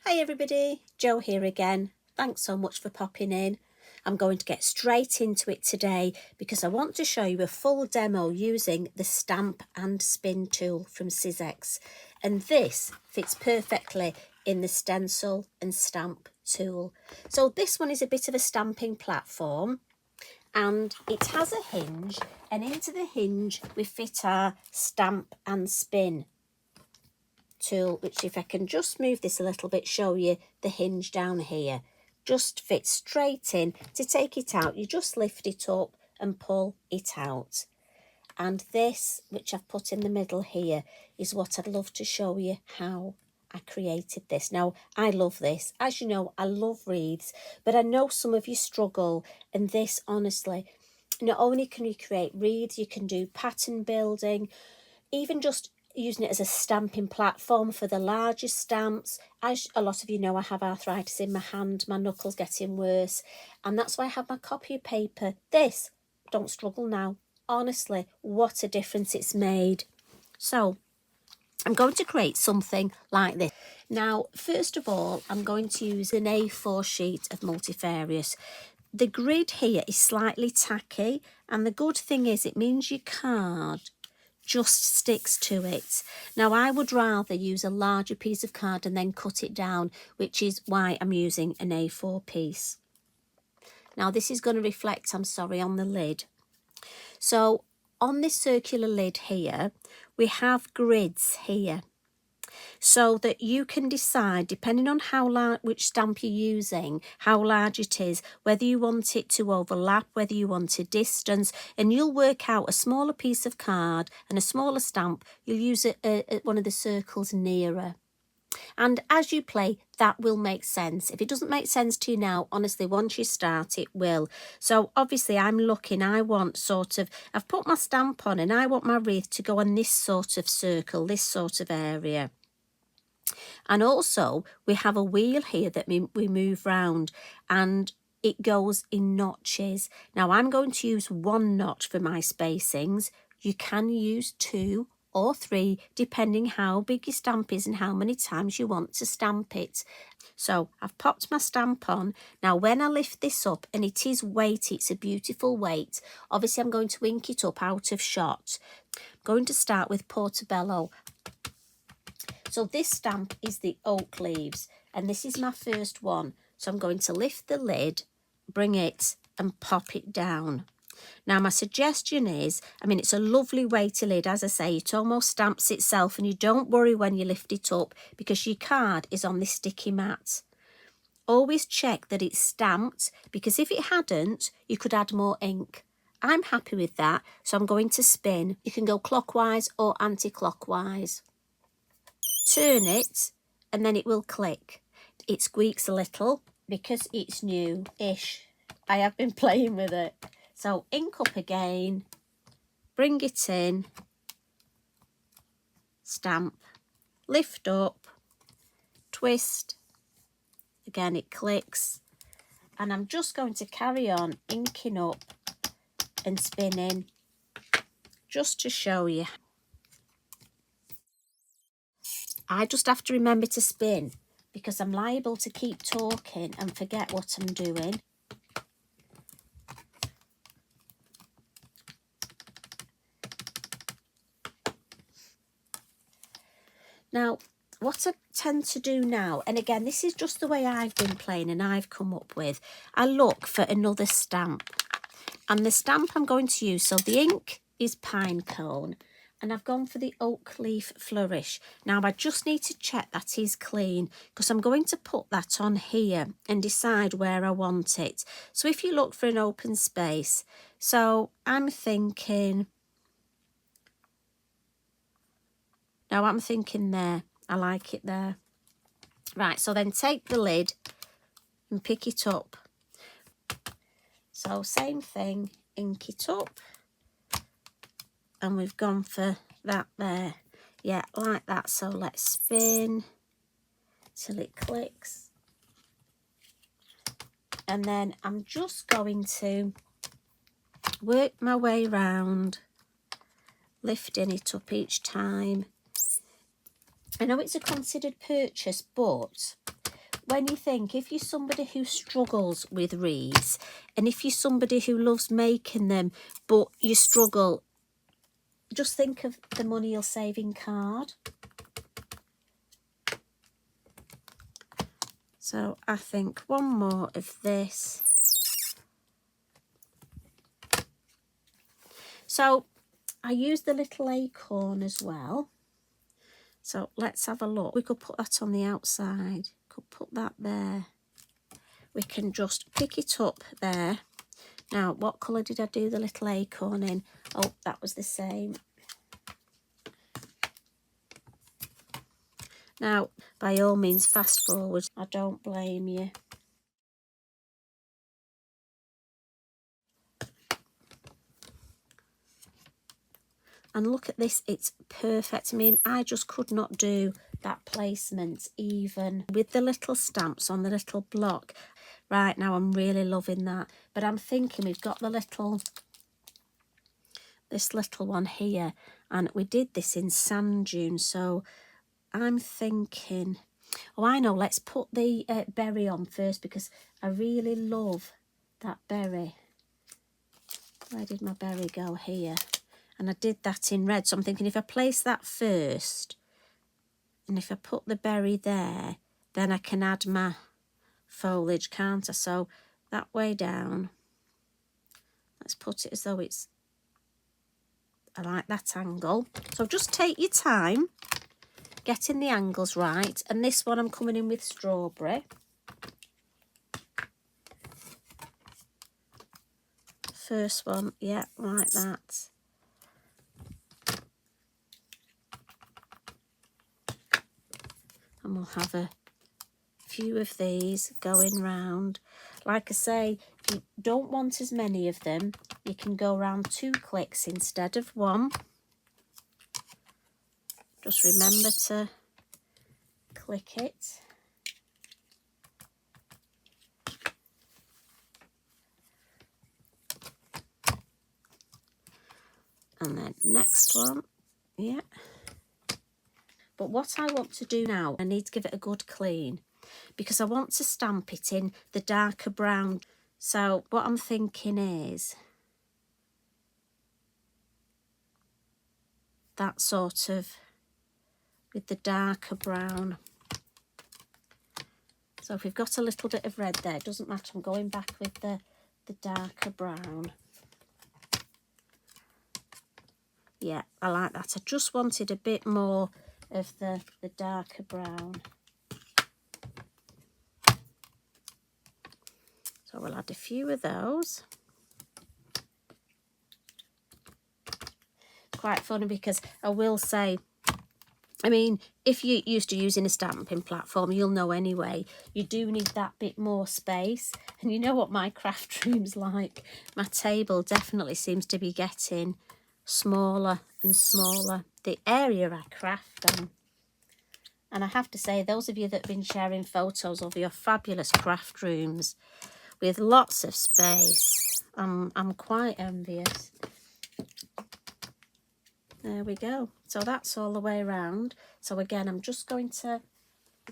Hi everybody, Jo here again. Thanks so much for popping in. I'm going to get straight into it today because I want to show you a full demo using the stamp and spin tool from Sizzix. And this fits perfectly in the stencil and stamp tool. So this one is a bit of a stamping platform and it has a hinge, and into the hinge we fit our stamp and spin tool, which if I can just move this a little bit, show you the hinge down here, just fits straight in. To take it out, you just lift it up and pull it out. And this, which I've put in the middle here, is what I'd love to show you how I created this. Now, I love this. As you know, I love wreaths, but I know some of you struggle, and this, honestly, not only can you create wreaths, you can do pattern building, even just using it as a stamping platform for the larger stamps. As a lot of you know, I have arthritis in my hand, my knuckles getting worse, and that's why I have my copy of paper. This, don't struggle now. Honestly, what a difference it's made. So I'm going to create something like this. Now, first of all, I'm going to use an A4 sheet of multifarious. The grid here is slightly tacky, and the good thing is it means your card just sticks to it. Now, I would rather use a larger piece of card and then cut it down, which is why I'm using an A4 piece. Now, this is going to reflect, I'm sorry, on the lid. So on this circular lid here, we have grids here, so that you can decide, depending on how large, which stamp you're using, how large it is, whether you want it to overlap, whether you want a distance, and you'll work out a smaller piece of card and a smaller stamp, you'll use one of the circles nearer. And as you play, that will make sense. If it doesn't make sense to you now, honestly, once you start, it will. So obviously I'm looking, I want sort of, I've put my stamp on and I want my wreath to go on this sort of circle, this sort of area. And also we have a wheel here that we move round, and it goes in notches. Now I'm going to use one notch for my spacings. You can use 2 or 3 depending how big your stamp is and how many times you want to stamp it. So I've popped my stamp on. Now when I lift this up, and it is weight, it's a beautiful weight, obviously I'm going to ink it up out of shot. I'm going to start with Portobello. So this stamp is the oak leaves, and this is my first one. So I'm going to lift the lid, bring it and pop it down. Now my suggestion is, I mean, it's a lovely weighty lid, as I say, it almost stamps itself, and you don't worry when you lift it up because your card is on this sticky mat. Always check that it's stamped, because if it hadn't, you could add more ink. I'm happy with that, so I'm going to spin. You can go clockwise or anti-clockwise. Turn it and then it will click. It squeaks a little because it's new-ish. I have been playing with it. So ink up again, bring it in, stamp, lift up, twist, again it clicks, and I'm just going to carry on inking up and spinning just to show you. I just have to remember to spin because I'm liable to keep talking and forget what I'm doing. Now, what I tend to do now, and again, this is just the way I've been playing and I've come up with, I look for another stamp. And the stamp I'm going to use, so the ink is pine cone, and I've gone for the oak leaf flourish. Now I just need to check that is clean because I'm going to put that on here and decide where I want it. So if you look for an open space, so I'm thinking, no, I'm thinking there. I like it there. Right, so then take the lid and pick it up. So same thing, ink it up. And we've gone for that there. Yeah, like that. So let's spin till it clicks. And then I'm just going to work my way round, lifting it up each time. I know it's a considered purchase, but when you think, if you're somebody who struggles with wreaths, and if you're somebody who loves making them, but you struggle, just think of the money you'll save in card. So I think one more of this. So I used the little acorn as well. So let's have a look. We could put that on the outside. Could put that there. We can just pick it up there. Now, what colour did I do the little acorn in? Oh, that was the same. Now, by all means, fast forward. I don't blame you. And look at this, it's perfect. I mean, I just could not do that placement even with the little stamps on the little block. Right now, I'm really loving that. But I'm thinking we've got the little, this little one here. And we did this in sand dune. So I'm thinking, oh, I know, let's put the berry on first because I really love that berry. Where did my berry go? Here. And I did that in red. So I'm thinking if I place that first, and if I put the berry there, then I can add my foliage, can't I? So that way down. Let's put it as though it's, I like that angle. So just take your time, getting the angles right. And this one I'm coming in with strawberry. First one, yeah, like that. And we'll have a few of these going round. Like I say, if you don't want as many of them, you can go around 2 clicks instead of 1. Just remember to click it. And then next one, yeah. But what I want to do now, I need to give it a good clean because I want to stamp it in the darker brown. So what I'm thinking is that sort of with the darker brown. So if we've got a little bit of red there, it doesn't matter. I'm going back with the darker brown. Yeah, I like that. I just wanted a bit more of the darker brown. So we'll add a few of those. Quite funny because I will say, I mean, if you're used to using a stamping platform, you'll know anyway, you do need that bit more space. And you know what my craft room's like. My table definitely seems to be getting smaller and smaller. The area I craft on. And I have to say, those of you that have been sharing photos of your fabulous craft rooms with lots of space, I'm quite envious. There we go. So that's all the way around. So again, I'm just going to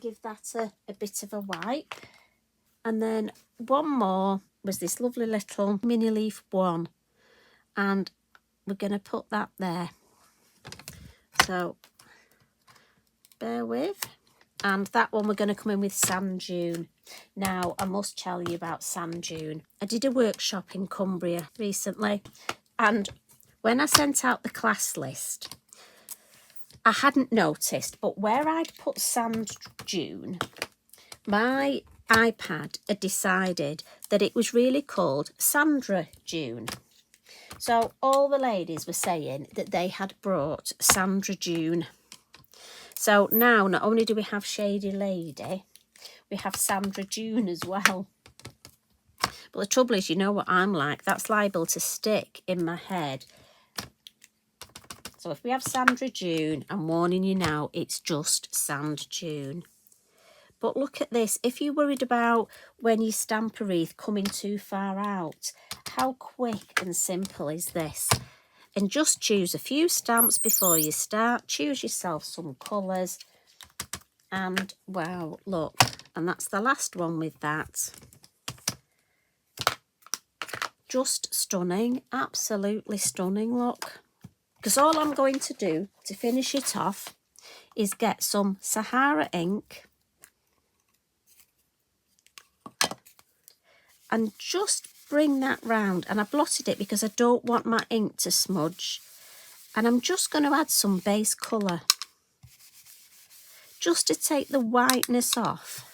give that a bit of a wipe. And then one more was this lovely little mini leaf one. And we're going to put that there. So bear with. And that one we're going to come in with sand dune. Now, I must tell you about sand dune. I did a workshop in Cumbria recently. And when I sent out the class list, I hadn't noticed, but where I'd put sand dune, my iPad had decided that it was really called Sandra Dune. So all the ladies were saying that they had brought Sandra Dune. So now not only do we have Shady Lady, we have Sandra Dune as well. But the trouble is, you know what I'm like, that's liable to stick in my head. So if we have Sandra Dune, I'm warning you now, it's just sand dune. But look at this, if you're worried about when you stamp a wreath coming too far out, how quick and simple is this? And just choose a few stamps before you start, choose yourself some colours, and wow, look, And that's the last one with that. Just stunning, absolutely stunning, look. Because all I'm going to do to finish it off is get some Sahara ink and just bring that round. And I blotted it because I don't want my ink to smudge. And I'm just going to add some base colour just to take the whiteness off.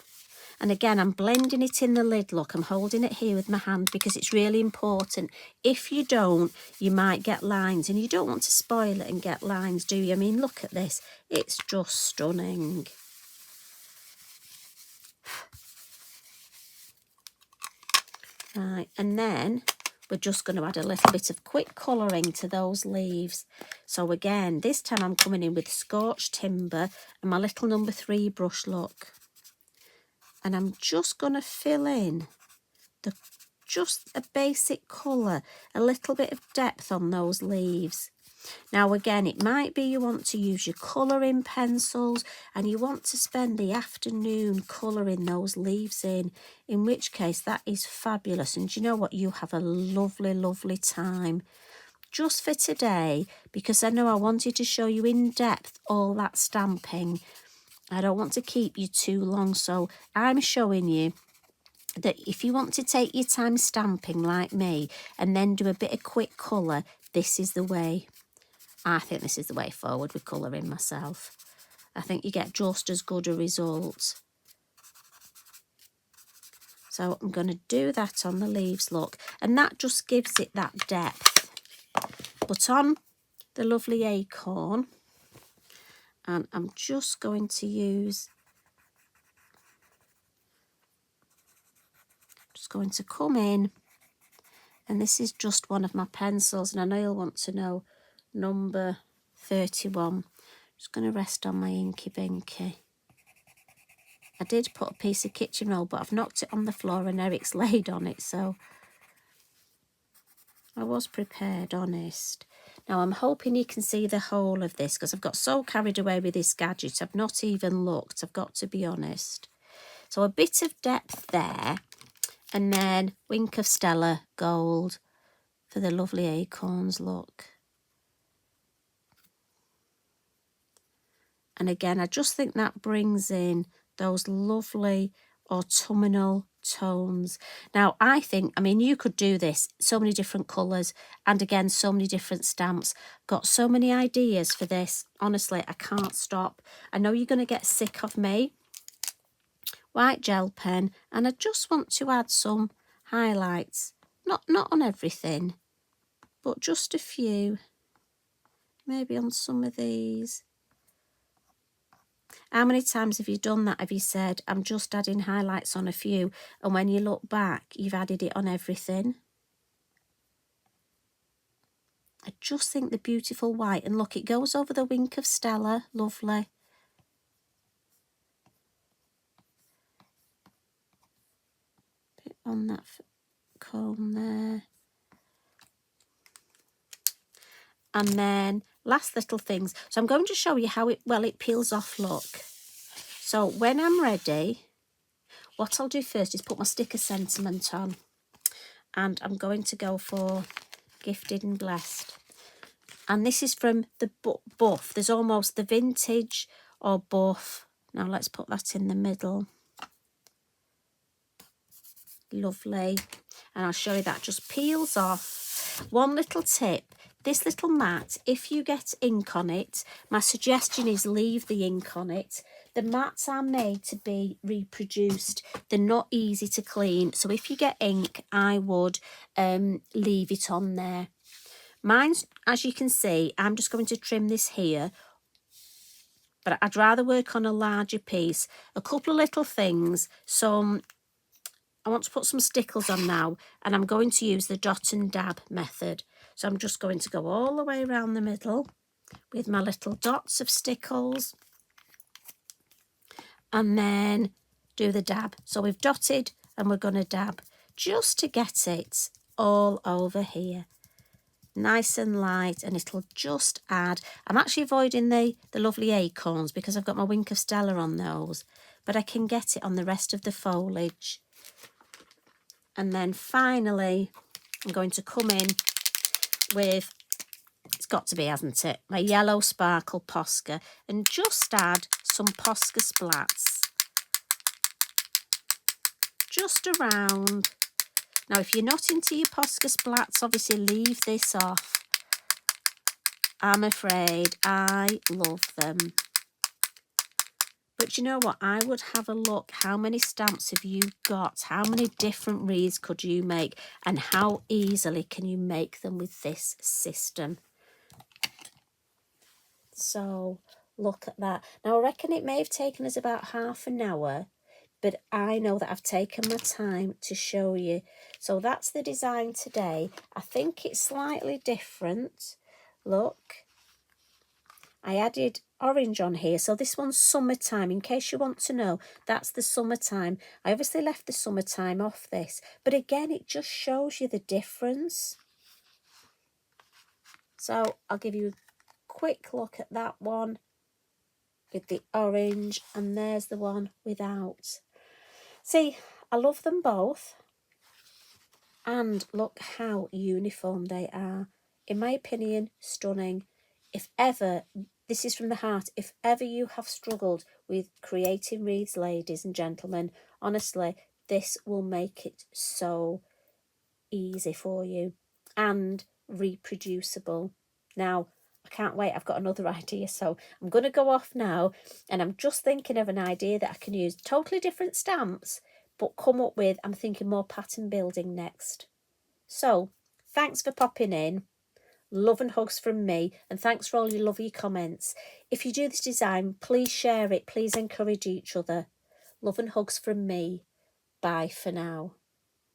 And again, I'm blending it in the lid, look. I'm holding it here with my hand because it's really important. If you don't, you might get lines, and you don't want to spoil it and get lines, do you? I mean, look at this. It's just stunning. Right, and then we're just going to add a little bit of quick colouring to those leaves. So again, this time I'm coming in with Scorched Timber and my little number 3 brush, look. And I'm just going to fill in just a basic colour, a little bit of depth on those leaves. Now again, it might be you want to use your colouring pencils and you want to spend the afternoon colouring those leaves in which case that is fabulous. And you know what? You have a lovely, lovely time. Just for today, because I know I wanted to show you in depth all that stamping, I don't want to keep you too long, so I'm showing you that if you want to take your time stamping like me and then do a bit of quick colour, this is the way. I think this is the way forward with colouring myself. I think you get just as good a result. So I'm going to do that on the leaves, look, and that just gives it that depth. But on the lovely acorn, and I'm just going to use, just going to come in, and this is just one of my pencils, and I know you'll want to know number 31. Just going to rest on my inky binky. I did put a piece of kitchen roll, but I've knocked it on the floor and Eric's laid on it, so I was prepared, honest. Now I'm hoping you can see the whole of this because I've got so carried away with this gadget I've not even looked, I've got to be honest. So a bit of depth there, and then Wink of Stella gold for the lovely acorns, look. And again, I just think that brings in those lovely autumnal tones. Now, I think, I mean, you could do this, so many different colours, and again, so many different stamps. Got so many ideas for this. Honestly, I can't stop. I know you're going to get sick of me. White gel pen, and I just want to add some highlights. Not on everything, but just a few. Maybe on some of these. How many times have you done that? Have you said, I'm just adding highlights on a few, and when you look back, you've added it on everything? I just think the beautiful white, and look, it goes over the Wink of Stella, lovely. Bit on that comb there. And then last little things. So I'm going to show you how it peels off, look. So when I'm ready, what I'll do first is put my sticker sentiment on. And I'm going to go for Gifted and Blessed. And this is from the buff. There's almost the vintage or buff. Now let's put that in the middle. Lovely. And I'll show you that just peels off. One little tip. This little mat, if you get ink on it, my suggestion is leave the ink on it. The mats are made to be reproduced. They're not easy to clean. So if you get ink, I would leave it on there. Mine's, as you can see, I'm just going to trim this here. But I'd rather work on a larger piece. A couple of little things. I want to put some stickles on now. And I'm going to use the dot and dab method. So I'm just going to go all the way around the middle with my little dots of stickles and then do the dab. So we've dotted and we're going to dab just to get it all over here. Nice and light, and it'll just add. I'm actually avoiding the lovely acorns because I've got my Wink of Stella on those. but I can get it on the rest of the foliage. And then finally, I'm going to come in with, it's got to be, hasn't it, my yellow sparkle Posca, and just add some Posca splats just around. Now, if you're not into your Posca splats, obviously leave this off. I'm afraid I love them. But you know what? I would have a look. How many stamps have you got? How many different wreaths could you make? And how easily can you make them with this system? So look at that. Now, I reckon it may have taken us about half an hour, but I know that I've taken my time to show you. So that's the design today. I think it's slightly different. Look. I added orange on here, so this one's summertime. In case you want to know, that's the summertime. I obviously left the summertime off this, but again, it just shows you the difference. So I'll give you a quick look at that one with the orange, and there's the one without. See, I love them both, and look how uniform they are. In my opinion, stunning. If ever, this is from the heart, if ever you have struggled with creating wreaths, ladies and gentlemen, honestly, this will make it so easy for you and reproducible. Now, I can't wait. I've got another idea, so I'm going to go off now, and I'm just thinking of an idea that I can use totally different stamps, but come up with, I'm thinking more pattern building next. So, thanks for popping in. Love and hugs from me, and thanks for all your lovely comments. If you do this design, please share it. Please encourage each other. Love and hugs from me. Bye for now.